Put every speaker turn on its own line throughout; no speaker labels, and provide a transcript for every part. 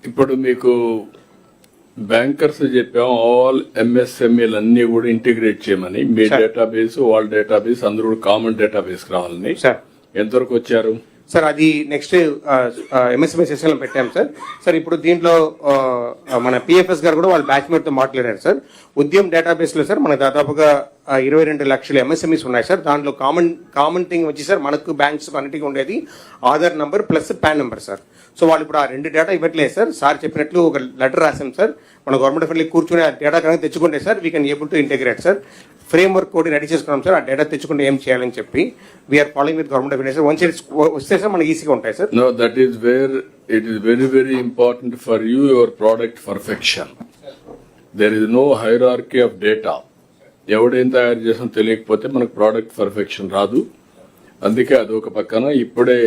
ఇప్పుడు మీకు బ్యాంకర్స్ చెప్పాం ఆల్ ఎంఎస్ఎంఈలు అన్ని కూడా ఇంటిగ్రేట్ చేయమని మీ డేటాబేస్ వాళ్ళ డేటాబేస్ అందరూ కూడా కామన్ డేటాబేస్ రావాలని. ఎంతవరకు వచ్చారు
సార్? అది నెక్స్ట్ ఎంఎస్ఎంఈ సెషన్ లో పెట్టాం సార్. సార్ ఇప్పుడు దీంట్లో మన పిఎఫ్ఎస్ గారు కూడా వాళ్ళ బ్యాచ్మేట్ తో మాట్లాడారు సార్. ఉద్యమ్ డేటాబేస్ లో సార్ మనకు దాదాపుగా 22 లక్షల ఎంఎస్ఎంఈస్ ఉన్నాయి సార్. దాంట్లో కామన్ థింగ్ వచ్చి సార్ మనకు బ్యాంక్స్ అన్నిటికీ ఉండేది Aadhaar number plus pan number sir. So వాళ్ళు ఇప్పుడు ఆ 2 డేటా ఇవ్వట్లేదు సార్. సార్ చెప్పినట్లు ఒక లెటర్ రాసాం సార్. మన గవర్నమెంట్ ఆఫ్ ఇండియా కూర్చుని ఆ డేటా కనుక తెచ్చుకుంటే sir we can able to integrate sir. Frame work కూడా రెడీ చేసుకున్నాం సార్. ఆ డేటా తెచ్చుకుంటే ఏం చేయాలని చెప్పి we are following with government of India sir. Once వస్తే సార్ మనకి ఈజీగా ఉంటాయి sir.
No, that is where it is very very important for you your product perfection. There is no hierarchy of data. ఎవడేం తయారు చేసాం తెలియకపోతే మనకు ప్రోడక్ట్ పర్ఫెక్షన్ రాదు. అందుకే అదొక పక్కన ఇప్పుడే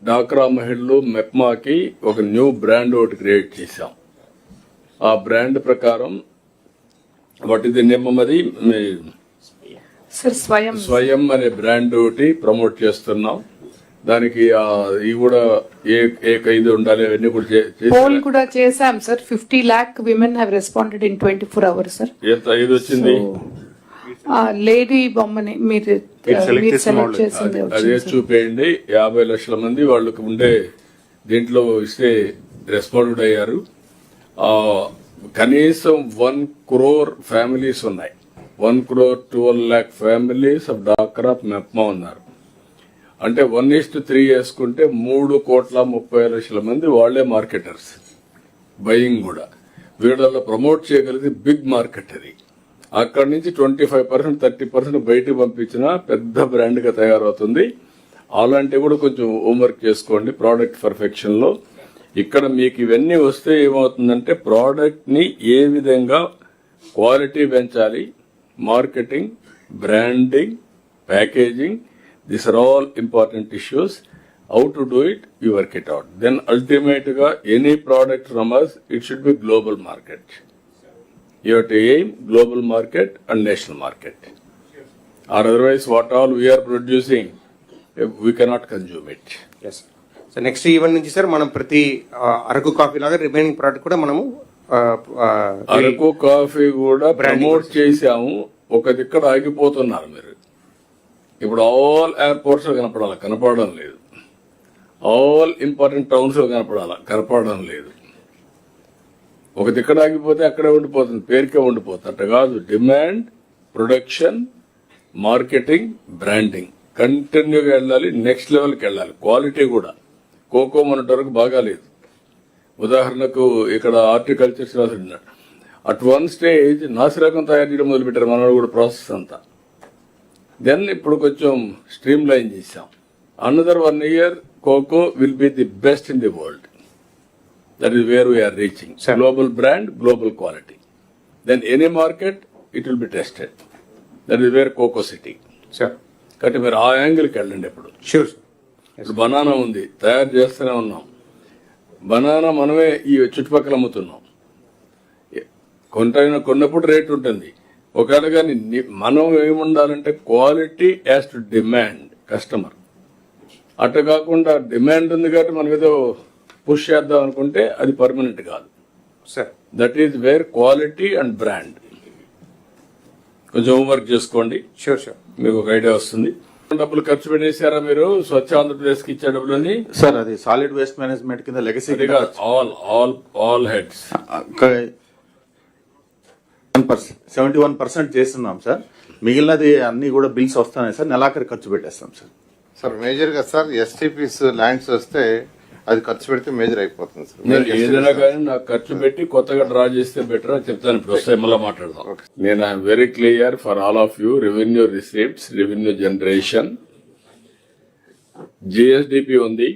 డాక్రా మహిళలు మెప్మాకి ఒక న్యూ బ్రాండ్ ఒకటి క్రియేట్ చేశాం. ఆ బ్రాండ్ ప్రకారం వాట్ ఇస్ ది నేమ్ అది స్వయం అనే బ్రాండ్ ఒకటి ప్రమోట్ చేస్తున్నాం. దానికి ఇవి కూడా ఏ ఖైదు ఉండాలి అవన్నీ
పోల్ కూడా చేశాం sir. 50 lakh women have responded in 24 hours sir.
ఎంత ఇది వచ్చింది?
లేడీ బొమ్మని మీరు సెలెక్ట్ చేసింది
అదే చూపేయండి. 50 లక్షల మంది వాళ్ళకి ఉండే దీంట్లో ఇస్తే రెస్పాండ్ అయ్యారు. కనీసం 1 crore ఫ్యామిలీస్ ఉన్నాయి. 1,12 lakh ఫ్యామిలీస్ ఆఫ్ డాక్రా మెప్మా ఉన్నారు. అంటే 1:3 వేసుకుంటే 3,30,00,000 మంది వాళ్లే మార్కెటర్స్. బయింగ్ కూడా వీళ్ళలో ప్రమోట్ చేయగలిగితే బిగ్ మార్కెట్ అది. అక్కడి నుంచి 25% 30% బయటకు పంపించినా పెద్ద బ్రాండ్ గా తయారవుతుంది. అలాంటివి కూడా కొంచెం హోంవర్క్ చేసుకోండి ప్రోడక్ట్ పర్ఫెక్షన్ లో. ఇక్కడ మీకు ఇవన్నీ వస్తే ఏమవుతుందంటే ప్రోడక్ట్ ని ఏ విధంగా క్వాలిటీ పెంచాలి, marketing, branding, packaging, these are all important issues. How to do it, you work it out. Then ultimately any product from us, it should be global market. You have to aim global market and national market. Or otherwise what all we are producing, we cannot consume it.
Yes. So next event నుంచి sir మనం ప్రతి Araku coffee లాగా remaining product కూడా మనము
Araku coffee కూడా promote చేశాము. ఒక దిక్కడ ఆగిపోతున్నారు మీరు. ఇప్పుడు ఆల్ ఎయిర్పోర్ట్స్ లో కనపడడం లేదు. ఆల్ ఇంపార్టెంట్ టౌన్స్ లో కనపడడం లేదు. ఒక దిక్కడ ఆగిపోతే అక్కడే ఉండిపోతుంది, పేరుకే ఉండిపోతుంది. అట్ట కాదు, డిమాండ్, ప్రొడక్షన్, మార్కెటింగ్, బ్రాండింగ్ కంటిన్యూగా వెళ్ళాలి. నెక్స్ట్ లెవెల్కి వెళ్ళాలి. క్వాలిటీ కూడా. కోకో మొన్నటి వరకు బాగాలేదు. ఉదాహరణకు ఇక్కడ హార్టికల్చర్ ఉన్నాడు. అట్ 1 stage నాసిరకం తయారు చేయడం మొదలుపెట్టారు మనోడు కూడా ప్రాసెస్ అంతా. దెన్ ఇప్పుడు కొంచెం స్ట్రీమ్ లైన్ చేశాం. Another 1 year Coco will be the best in the world. That is where we are reaching. Global brand, global quality. Then any market it will be tested. That is where Coco city. కాబట్టి మీరు ఆ యాంగిల్కి వెళ్ళండి. ఇప్పుడు
sure.
ఇప్పుడు banana ఉంది, తయారు చేస్తూనే ఉన్నాం. బనానా మనమే ఈ చుట్టుపక్కల అమ్ముతున్నాం. కొన్నప్పుడు రేట్ ఉంటుంది. ఒకవేళ కానీ మనం ఏముండాలంటే quality as to demand customer. అట్ట కాకుండా డిమాండ్ ఉంది కాబట్టి మనం ఏదో పుష్ చేద్దాం అనుకుంటే అది పర్మనెంట్ కాదు sir. That is wear quality and brand. కొంచెం హోంవర్క్ చేసుకోండి.
షూర్.
మీకు ఒక ఐడియా వస్తుంది. డబ్బులు ఖర్చు పెట్టేశారా మీరు స్వచ్ఛ ఆంధ్రప్రదేశ్ కి ఇచ్చే డబ్బులని?
సార్ అది సాలిడ్ వేస్ట్ మేనేజ్మెంట్ కింద లెగసీ
ఆల్ హెడ్స్
71% చేస్తున్నాం సార్. మిగిలినది అన్ని కూడా బిల్స్ వస్తున్నాయి సార్. నెలాఖరి ఖర్చు పెట్టేస్తాం సార్.
సార్ మేజర్ గా సార్ ఎస్టీపీస్ ల్యాండ్స్ వస్తే అది ఖర్చు పెడితే మేజర్ అయిపోతుంది సార్.
ఏదైనా కానీ నాకు ఖర్చు పెట్టి కొత్తగా డ్రా చేస్తే బెటర్ అని చెప్తాను. ఇప్పుడు వస్తాయి మళ్ళీ మాట్లాడదాం. నేను I'm very clear for all of you. Revenue receipts, revenue generation, GSDP ఉంది,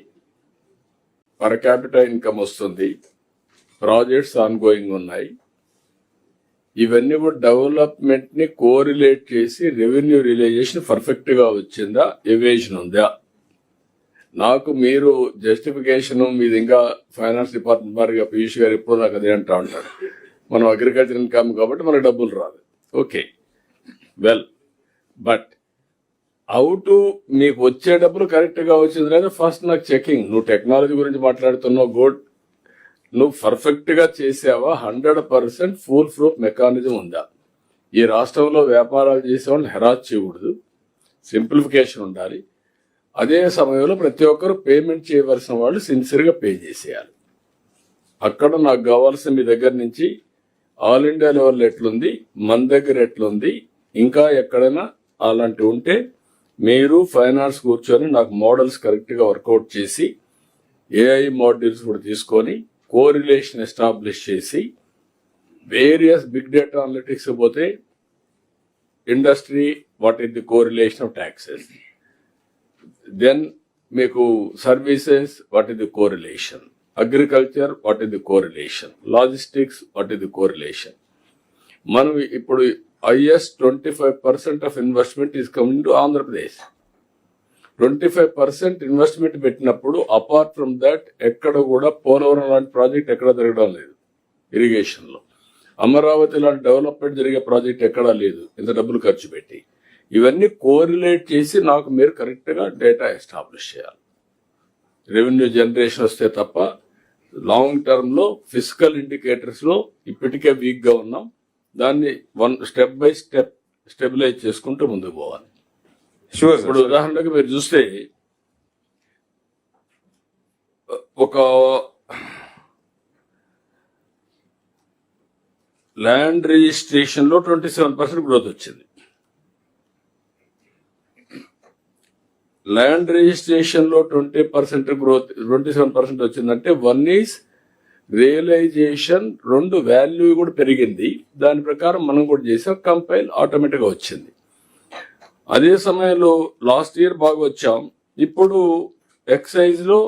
పర్ క్యాపిటల్ ఇన్కమ్ వస్తుంది, ప్రాజెక్ట్స్ ఆన్ గోయింగ్ ఉన్నాయి. ఇవన్నీ కూడా డెవలప్మెంట్ ని కోరిలేట్ చేసి రెవెన్యూ రియలైజేషన్ పర్ఫెక్ట్ గా వచ్చిందా, ఎవేషన్ ఉందా? నాకు మీరు జస్టిఫికేషన్ మీది ఇంకా ఫైనాన్స్ డిపార్ట్మెంట్ వారిగా పీయూష్ గారు ఎప్పుడు నాకు అదే అంటా ఉంటారు. మనం అగ్రికల్చర్ ఇన్కమ్ కాబట్టి మనకు డబ్బులు రాదు. Okay, well, but how to మీకు వచ్చే డబ్బులు కరెక్ట్ గా వచ్చింది లేదా ఫస్ట్ నాకు చెకింగ్. నువ్వు టెక్నాలజీ గురించి మాట్లాడుతున్నావు, గుడ్. నువ్వు పర్ఫెక్ట్ గా చేసావా, 100% ఫుల్ ప్రూఫ్ మెకానిజం ఉందా? ఈ రాష్ట్రంలో వ్యాపారాలు చేసేవాళ్ళు హెరాస్ చేయకూడదు, సింప్లిఫికేషన్ ఉండాలి. అదే సమయంలో ప్రతి ఒక్కరు పేమెంట్ చేయవలసిన వాళ్ళు సిన్సియర్ గా పే చేసేయాలి. అక్కడ నాకు కావాల్సిన మీ దగ్గర నుంచి ఆల్ ఇండియా లెవెల్ ఎట్లుంది, మన దగ్గర ఎట్లుంది, ఇంకా ఎక్కడైనా అలాంటివి ఉంటే మీరు ఫైనాన్స్ కూర్చొని నాకు మోడల్స్ కరెక్ట్ గా వర్కౌట్ చేసి ఏఐ మోడల్స్ కూడా తీసుకొని కోరిలేషన్ ఎస్టాబ్లిష్ చేసి వేరియస్ బిగ్ డేటా అనలిటిక్స్ పోతే industry what is the correlation of taxes, then మీకు services what is the correlation, agriculture what is the correlation, logistics what is the correlation. మనం ఇప్పుడు IS 25% of investment is coming to Andhra Pradesh. 25% investment పెట్టినప్పుడు apart from that ఎక్కడ కూడా పోలవరం లాంటి project ఎక్కడ జరగడం లేదు, ఇరిగేషన్ లో అమరావతి లాంటి డెవలప్మెంట్ జరిగే ప్రాజెక్ట్ ఎక్కడా లేదు ఇంత డబ్బులు ఖర్చు పెట్టి. ఇవన్నీ కోరిలేట్ చేసి నాకు మీరు కరెక్ట్ గా డేటా ఎస్టాబ్లిష్ చేయాలి. రెవెన్యూ జనరేషన్ వస్తే తప్ప లాంగ్ టర్మ్ లో ఫిజికల్ ఇండికేటర్స్ లో ఇప్పటికే వీక్ గా ఉన్నాం. దాన్ని స్టెప్ బై స్టెప్ స్టెబిలైజ్ చేసుకుంటూ ముందుకు పోవాలి.
షూర్
ఇప్పుడు ఉదాహరణకు మీరు చూస్తే ఒక ల్యాండ్ రిజిస్ట్రేషన్ లో 27% గ్రోత్ వచ్చింది. ల్యాండ్ రిజిస్ట్రేషన్ లో 20% గ్రోత్, 27% వచ్చిందంటే వన్ ఈజ్ రియలైజేషన్, 2 వాల్యూ కూడా పెరిగింది. దాని ప్రకారం మనం కూడా చేసాం, కంపైల్ ఆటోమేటిక్ గా వచ్చింది. అదే సమయంలో లాస్ట్ ఇయర్ బాగా వచ్చాం. ఇప్పుడు ఎక్సైజ్ లో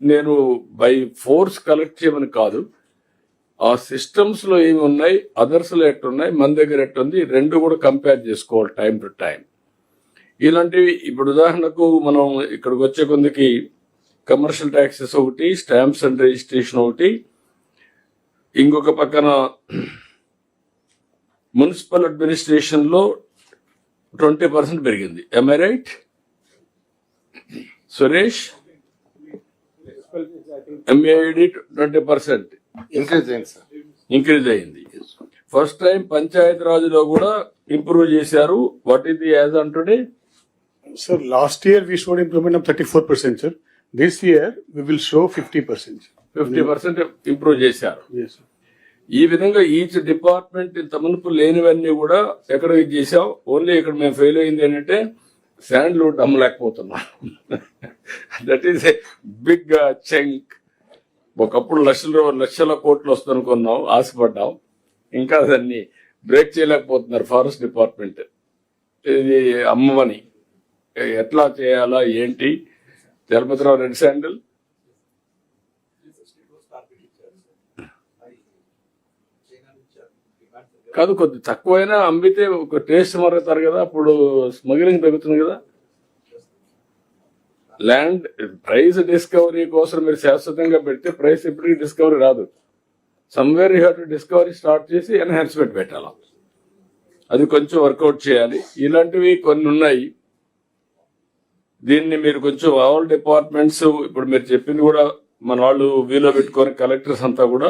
నేను బై ఫోర్స్ కలెక్ట్ చేయమని కాదు, ఆ సిస్టమ్స్ లో ఏమి ఉన్నాయి, అదర్స్ లో ఎట్టున్నాయి, మన దగ్గర ఎట్టుంది, 2 కూడా కంపేర్ చేసుకోవాలి టైం టు టైం. ఇలాంటివి ఇప్పుడు ఉదాహరణకు మనం ఇక్కడికి వచ్చే కొందికి కమర్షియల్ ట్యాక్సెస్ ఒకటి, స్టాంప్స్ అండ్ రిజిస్ట్రేషన్ ఒకటి, ఇంకొక పక్కన మున్సిపల్ అడ్మినిస్ట్రేషన్ లో 20% పెరిగింది. am I right? Suresh, MAD 20%
increase అయింది సార్.
ఇంక్రీజ్ అయింది. ఫస్ట్ టైం పంచాయత్ రాజ్ లో కూడా ఇంప్రూవ్ చేశారు. What is the as on today?
Sir, last year we showed improvement of 34%, sir. This year we will show 50%.
50% improve చేశారు.
Yes, sir.
ఈ విధంగా each department ఇంత మునుపు లేనివన్నీ కూడా ఎక్కడ చేసాం. ఓన్లీ ఇక్కడ మేము ఫెయిల్ అయింది ఏంటంటే శాండ్ లూట్ అమ్మలేకపోతున్నాం. That is a big chunk. ఒకప్పుడు లక్షల కోట్లు వస్తుందనుకున్నాం, ఆశపడ్డాం, ఇంకా దాన్ని బ్రేక్ చేయలేకపోతున్నారు ఫారెస్ట్ డిపార్ట్మెంట్. ఇది అమ్మమని ఎట్లా చేయాలా ఏంటి? చలపతిరావు రెడ్ శాండిల్ కాదు, కొద్ది తక్కువైనా అమ్మితే ఒక టేస్ట్ మారుతారు కదా, అప్పుడు స్మగ్లింగ్ తగ్గుతుంది కదా. ల్యాండ్ ప్రైస్ డిస్కవరీ కోసం మీరు శాశ్వతంగా పెడితే ప్రైస్ ఎప్పటికీ డిస్కవరీ రాదు. Somewhere you have to discovery start చేసి ఎన్హాన్స్మెంట్ పెట్టాలి. అది కొంచెం వర్కౌట్ చేయాలి. ఇలాంటివి కొన్ని ఉన్నాయి. దీన్ని మీరు కొంచెం ఆల్ డిపార్ట్మెంట్స్ ఇప్పుడు మీరు చెప్పింది కూడా మన వాళ్ళు వీలో పెట్టుకొని కలెక్టర్స్ అంతా కూడా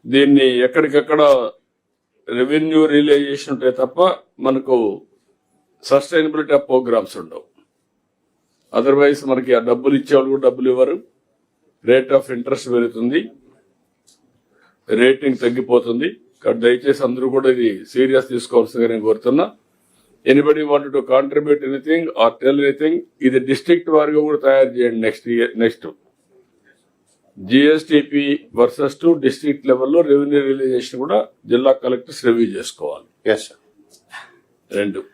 దీన్ని ఎక్కడికెక్కడ రెవెన్యూ రియలైజేషన్ ఉంటాయి తప్ప మనకు సస్టైనబిలిటీ ఆఫ్ ప్రోగ్రామ్స్ ఉండవు. అదర్వైజ్ మనకి ఆ డబ్బులు ఇచ్చేవాళ్ళు కూడా డబ్బులు ఇవ్వరు, రేట్ ఆఫ్ ఇంట్రెస్ట్ పెరుగుతుంది, రేటింగ్ తగ్గిపోతుంది. దయచేసి అందరూ కూడా ఇది సీరియస్ తీసుకోవాల్సిందిగా నేను కోరుతున్నా. Anybody wanted to contribute anything or tell anything, ఇది డిస్ట్రిక్ట్ వారిగా కూడా తయారు చేయండి. Next GSTP versus to district లెవెల్లో రెవెన్యూ రియలైజేషన్ కూడా జిల్లా కలెక్టర్స్ రివ్యూ చేసుకోవాలి.
Yes, sir.
2